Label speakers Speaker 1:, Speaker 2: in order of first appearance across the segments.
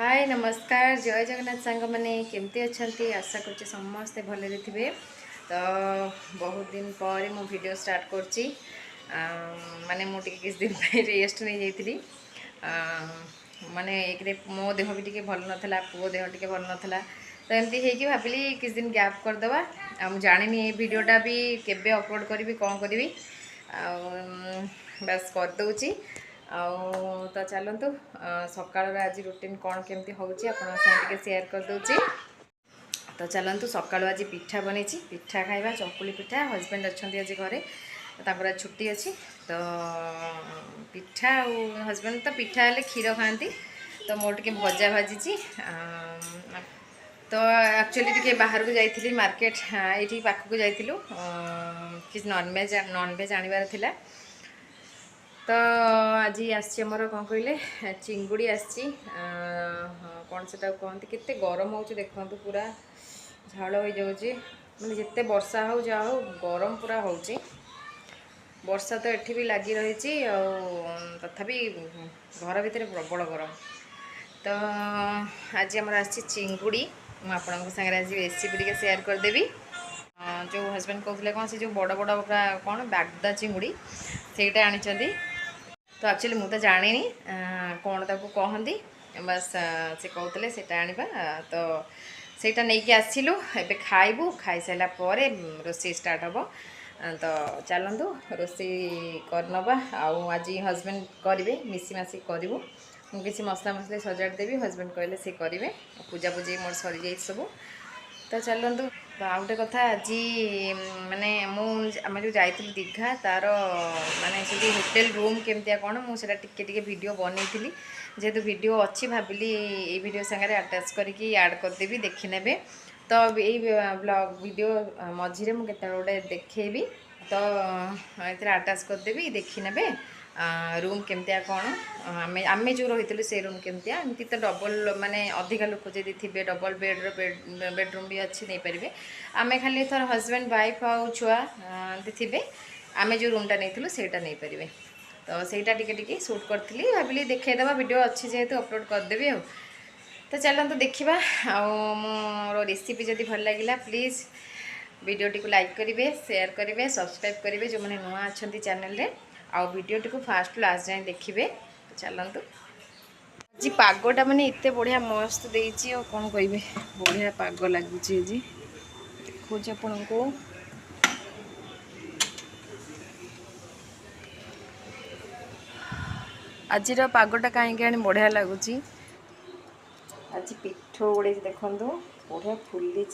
Speaker 1: हाय नमस्कार जय जगन्नाथ सांग मैंने केमती अच्छा आशा कर समस्ते भले थे। तो बहुत दिन पर मु वीडियो स्टार्ट कर माने मुझे किस दिन रेस्ट नहीं जाइली माने एक मो देह भी टी भल नाला पुओ देह टी भल नाला तो एमती है भाविली किस दिन गैप करदे जानी ये वीडियोटा भी केबे अपलोड करी कौन करी बस करदे तो चलतु सकाल आज रुटीन कौन केमती होची आपन साथे शेयर कर दूची। तो चलतु सकाल आज पिठा बनी पिठा खाइबा चकुली पिठा हजबैंड अच्छा आज घरे आज छुट्टी अच्छी तो पिठा हजबैंड तो पिठा हेल्ले क्षीर खाती तो मोर टे भजा भाजी तो एक्चुअली टे बाहर को जाइली मार्केट ये पाखक जाइलु कि नॉनवेज आनबार थिला तो आज आमर कौन कहले चिंगुड़ी आसी कौन से कहते केते गरम हो देखो पूरा झाड़ हो जाऊँगी मैंने जिते वर्षा हो जा हो गरम पूरा हो वर्षा तो एठी भी लगी रही तथापि घर भितर प्रबल गरम। तो आज आमर आसी चिंगुड़ी मुझे सागर आज रेसिपी टे शेयर करदेवी जो हजबैंड कहते कौन से जो बड़ बड़ पूरा कौन बागदा चिंगुड़ी सेटा आनी तो एक्चुअली मुझे जानी कौन ताको कहती बस से कहते से आनिबा तो सेटा नहीं कि आसिलु एबे खाइबू खाई सारा पर रोषे स्टार्ट हम तो चलतु रोषे करनबा आज हजबैंड करेंगे मिसीमासी करूँ मुझे मसला मसली सजाड़ देवी हजबैंड कहले से करेंगे पूजा पूजी मोर सरी जाए सब। तो चलतु तो आ गए कथा आज माने आम जो जाइलु दीघा तार माने से होटेल रूम केमतिया कौन मुझे टिके वीडियो बनई जेहेतु वीडियो अच्छी भाविली ये वीडियो सागर आटाच करके ऐड करदेवी देखने तो यही ब्लॉग वीडियो मझे मुझे गोटे देखेबी तो ये आटाच करदेवी देखने रूम केमतिया कौन आम जो रही से रूम केमतिया एमती तो डबल माने अधिका लोक जदि थे डबल बेडरूम भी अच्छी नहीं पारे आम खाली थर हजबैंड वाइफ आउ छुआ थे आम जो रूमटा नहीं सेटा नहीं पारे तो सहीटा टिके शूट करी भाविली देखा वीडियो अच्छी जेहेतु अपलोड करदेवी आ तो चलते देखा मोर रेसिपी जदि भल लगे प्लीज़ वीडियो टी लाइक करेंगे शेयर करेंगे सब्सक्राइब करेंगे जो मैंने नुआ अच्छा चैनल रे आ वीडियो टी फास्ट लास्ट जाए देखिए। तो चलतु आज पागटा मैंने इतने बढ़िया मस्त देती और कौन कहे बढ़िया पाग लगुच आज देखो आपण को आज पागटा कहीं बढ़िया लगुच आज पिठ गुड़े देखु बढ़िया फुली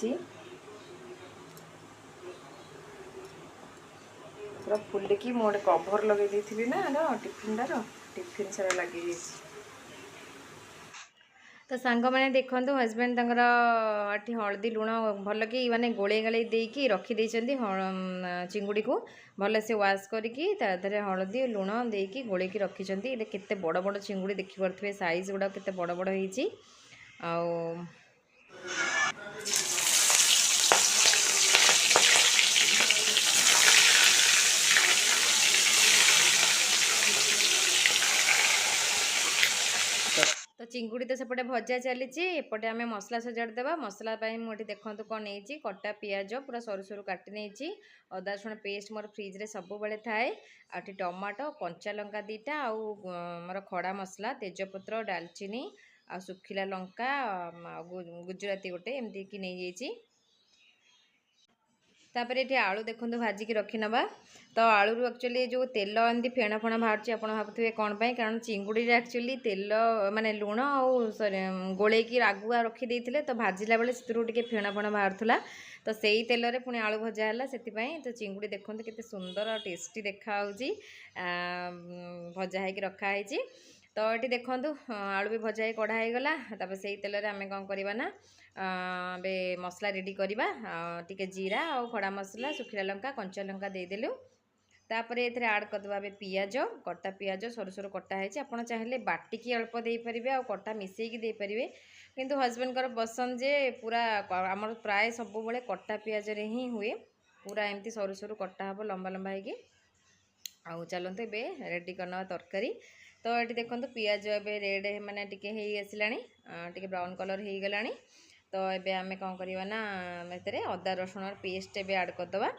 Speaker 1: पूरा फुलिकी मोटे कभर लगे देती ना टिफिन सारा लगे तो सांग मैंने देखो हजबैंड ये हलदी लुण भल कि माने गोले गाले देकी रखी चिंगुड़ी को भल से वाश करके हलदी लुण देकी गोले की रखी केते बड़ बड़ चिंगुड़ी देखिपे साइज गुड़ा केते बड़ बड़ होती तो चिंगुड़ी तो सेपटे भजा चली एपटे आम मसला सजाड़देवा मसला मुझे देखो कौन नहीं कटा पियाज पूरा सरू सरू काटी नहीं अदा रसुण पेस्ट मोर फ्रिज रे सब बेले थाए आठ टमाटो कंचा लंका दीटा मोर खड़ा मसला तेजपत्र डालचीनी आ सुखिला लंका गुजराती गोटे एमती कि नहीं जाइए तापर ये आलू देखो भाजिकी रखी नवा तो आलू एक्चुअली जो तेल एमती फेण फेण बाहर आप भावुए कौन पाई कारण चिंगुड़ी एक्चुअली तेल माने लुण गोलेकी आगुआ रखी तो भाजिला बेले से फेण फेण बाहर तो सही तेल रे पुणी आलू भजा है से तो चिंगुड़ी देखते केते सुंदर और टेस्टी देखा भजा है रखाई तो ये देखो आलू भी भजा कढ़ा हो गला से तेल रे आम कौन करवा ना बे मसला रेडी करवा टिके जीरा और खड़ा मसला सुखिला लंका कंचा लंका देदेलु तापर ये आड करदे पियाज कटा पियाज सरू सरू कटा है आप चाहिए बाटिकी अल्प दे पारे आ कटा मिसेकी दे पारे किंतु हजबैंड पसंद जे पूरा आमर प्राय सब बेले कटा पियाज रे ही हुए पूरा एमती सरू सरू कटा हम लंबा लंबा है। आउ चलते ए रेडी करना तरकारी तो ये देखो पियाज एवं रेड मैंने टी आसलानी टी ब्राउन कलर हो गलानी तो ये आम कौन करवा ना अदा रसुण पेस्ट एवं ऐड करदे।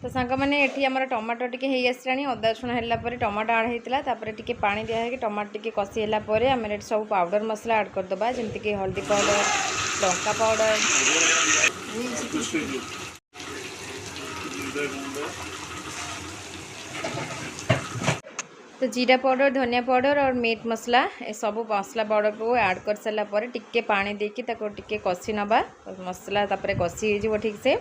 Speaker 1: तो सांग मैंने ये आम टमाटो टी हो आसला अदा रसुण है टमाटो आड होता टी पा दिखाई टमाटो टी कषि आम सब पाउडर मसला ऐड करदे जमीक हल्दी पाउडर लंका पाउडर तो जीरा पाउडर धनिया पाउडर और मीट मसला ए सब मसला पाउडर को ऐड कर सारापर टिके पानी देकी टिके कषि नवा मसला कषि हो ठीक से।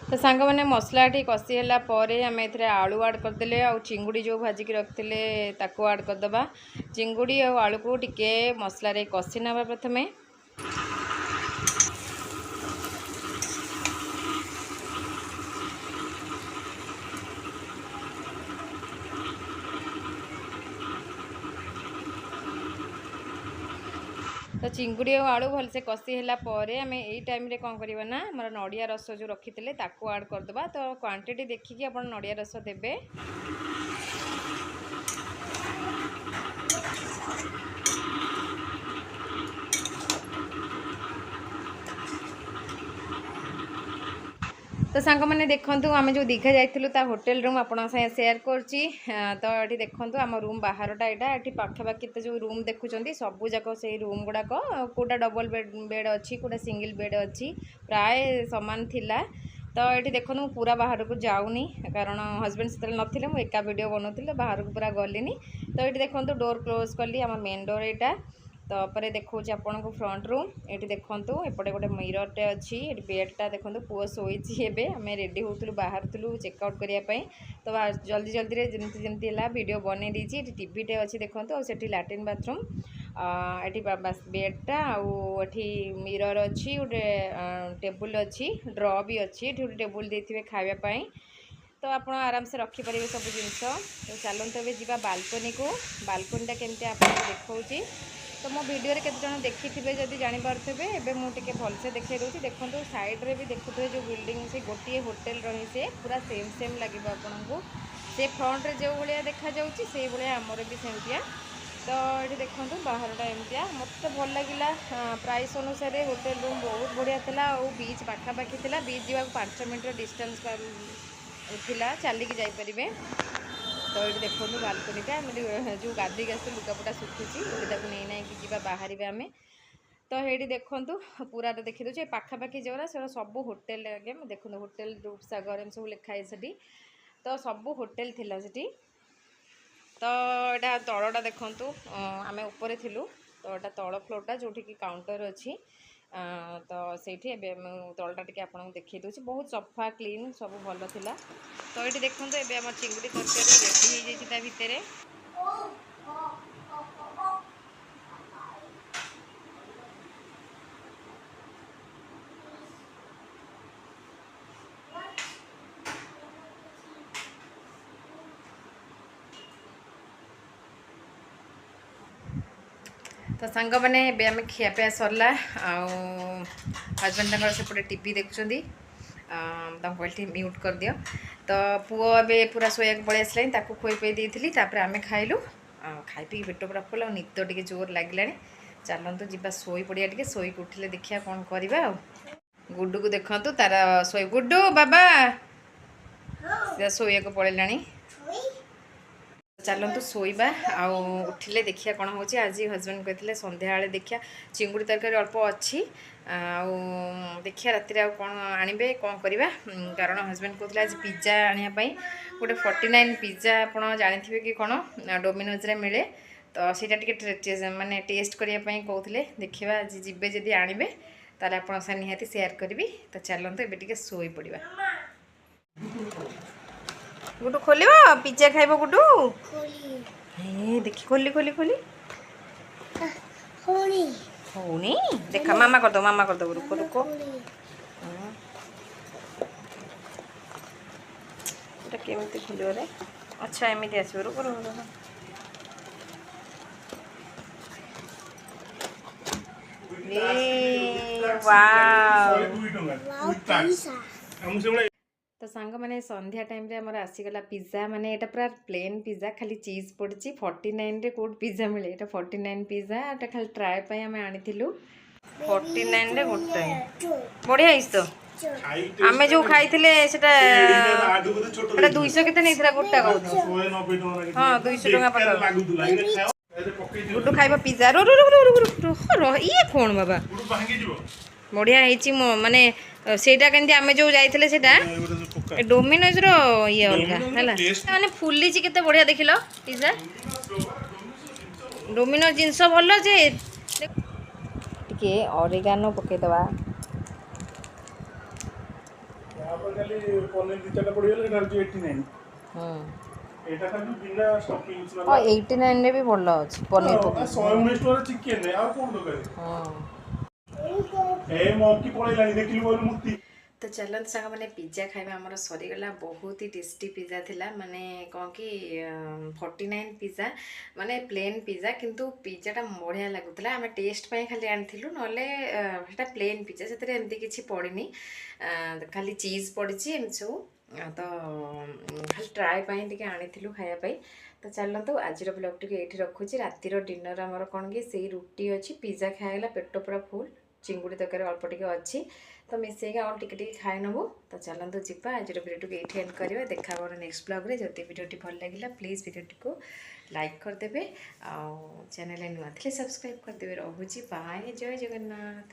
Speaker 1: तो सांग मैंने मसला टी कषि आम ए आलू ऐड करदे आ चिंगुड़ी जो भाजिक रखते ताको ऐड करदे। चिंगुड़ी और आलू को टिके मसला कषि नवा प्रथमे तो चिंगुड़ी और आलू भलसे कषि आम यही टाइम रे कौन करवा ना मोर नड़िया रस जो रखी थे ताको ऐड करदे। तो क्वांटिटी देखिए आप नड़िया रस देवे। तो सांग मैंने देखूँ आम जो दीघा जाइलु होटेल रूम आपन सेयार करची। तो ये देखूँ आम रूम बाहरटा यहाँ ये पाखापाखि तो जो रूम देखुं सबूक से रूम गुड़ाक कौटा डबल बेड अच्छी कौटा सिंगल बेड अच्छी प्राय सामान थिला। तो ये देखो पूरा बाहर को जाऊनी कारण हजबैंड से नथिले मु एका वीडियो बनाऊली बाहर को पूरा गलिनी। तो ये देखो डोर क्लोज कली आम मेन डोर यहाँ तो पर देखो आपन को फ्रंट रूम ये देखो एपटे गोटे मिररटे अच्छी ये बेडटा देखो पुओ शोची आम रेडी होलु बाहर चेकआउट करने। तो जल्दी जल्दी जमती जमती है वीडियो बनई देती टीवीटे अच्छी देखो से लैट्रिन बाथरूम ये बेडटा आठी मिरर अच्छी गोटे टेबुल अच्छी ड्र भी अच्छी गोटे टेबुल देते खावाई तो आप आराम से रखिपारे सब जिनस। तो चलते ए जा बालकनी को बालकनीटा केमती आप देखा तो मो वीडियो केते जन देखी जदि जानीपारे एवं मुझे भलसे देखे दूसरी देखो साइड्रे भी देखुए जो बिल्डिंग से गोटे होटेल रही से पूरा सेम सेम लगे आपन को से फ्रंट रे जो भाया देखा से भाया आमर भी सेमतिया। तो ये देखो बाहरटा एमतिया मत भल लगे प्राइस अनुसार होटेल रूम बहुत बढ़िया था और बीच पाखापाखि था बीच जावाक 5 मिनट डिस्टेंस था चलिकी जापरें। तो ये देखो बालकनीटा जो गाधी आस लुगापटा सुखुची नहीं ना कि जी बाहर आम। तो ये देखो पूरा देखी दूसरे पाखापाखि जो सब होटेल आगे देखो होटेल रूप सागर एम सब लिखाई से तो सब होटेल थिला सेठी। तो यहाँ तलटा देखु आम ऊपर थिलु तो यहाँ तल फ्लोरटा जो काउंटर अच्छी तो से तलटा टी आपको देखी दूसरी बहुत सफा क्लीन सब भल था। तो ये देखो ये आम चिंगुड़ी तरकारी रेडी हो जाए भितर। तो सांग मैंने आम खियापिया सरला हजबैंड सेपटे टीवी देखुं कहती म्यूट कर दियो। तो पुओ ए पूरा शोया पलि आसला खुई पे दी आम खाइलु खाई पी पेट पूरा फुल निद टे जोर लगे चलतु जी शोई पड़िया टे शोक उठिले देखिया कौन करवा। गुड्डू को देखु तार शोई गुड्डू बाबा शोया पलैला चलतु शोवा उठिले देखिया कौन हो। आज हजबैंड कहते सन्ध्या देखिया चिंगुड़ी तरकारी अल्प अच्छी देखिया राति कौन आणवे कौन करवा कारण हजबैंड कहते आज पिज्जा आने गोटे 49 पिज्जा आप जानी कि कौन डोमिनोज रे मिले तो सीटा टे माने टेस्ट करने कहते देखा आज जीवे जदि आणवे ताले आप निहाती शेयर करी। तो चलते एबे शोई पड़ा गुड्डू खोल पिज्जा खाइब गुड्डू हे देखी खोली खोली खोली होनी देखा मामा कर दो रुको रुको এটা কেমতি খুলিব রে আচ্ছা এমিতি আসবে रुको रुको तो सांग मैंने संध्या टाइम रे हमर आसीगला पिज्जा माने एटा पूरा प्लेन पिज्जा खाली चीज पड़ची 49 रे कोड पिज्जा मिले एटा 49 पिज्जा एटा खाली ट्राई पई हमें आनिथिलु 49 रे गोटे बढ़िया इस तो आमे जो खाइथिले सेटा एटा 200 केते नैथरा गोटा कहू 190 हां 200 टका पका गुड्डू खाइबा पिज्जा रो रो रो रो रो ये फोन बाबा बढ़िया ହେଇଛି ମାନେ ସେଇଟା କେମିତି ଆମେ ଯୋଉ ଯାଇଥିଲେ ସେଟା ଡୋମିନୋଜ ର ଇଏ ଅଲଗା ହେଲା ମାନେ ଫୁଲିଛି କେତେ ବଢିଆ ଦେଖିଲ ପିଜ୍ଜା ଡୋମିନୋଜ ଜିନିଷ ଭଲ ଯେ ଟିକେ ଅରିଗାନୋ ପକେଇ ଦବା
Speaker 2: यहाँ पर खाली पनीर दिचाटा पड़िगले एटा 89 एटा खाली बिना स्टफिंग
Speaker 1: वाला 89 रे भी ଭଲ ଅଛି पनीर
Speaker 2: पका 119 टका चिकन है आ कोन दरकार हां ए मक्की पळैलानी देखिलु बोल मुक्ति
Speaker 1: तो चलत सांग मैंने पिज्जा खाइबा हमर सरीगला बहुत ही टेस्टी पिज्जा थिला माने कौन कि 49 पिज्जा माने प्लेन पिज्जा किंतु पिज्जाटा बढ़िया लगुला आम टेस्ट पाई खाली आनिथिलु नले सेटा प्लेन पिज्जा से एमती किसी पड़नी खाली चीज पड़ी एमती सब तो खाली ट्राए पाई टिके आनिथिलु खाया पाई तो चलतु आज ब्लॉग टिके एठी रखुची रातिर डिनर हमर कौन कि से रुटी अच्छी पिज्जा खाइला पेट पूरा फुल चिंगुड़ी तरकारी अल्प टिके अच्छी तो मिसेक और टिके खाई नबू तो चलतु जीवा आज भिडियो ये एंड करवा देखा नेक्स्ट ब्लॉग रे जदि भिडियोटी भल लगे प्लीज भिडियोटी को लाइक करदे आ चैनल नुआ थे सब्सक्राइब करदे। रोची बाय जय जगन्नाथ।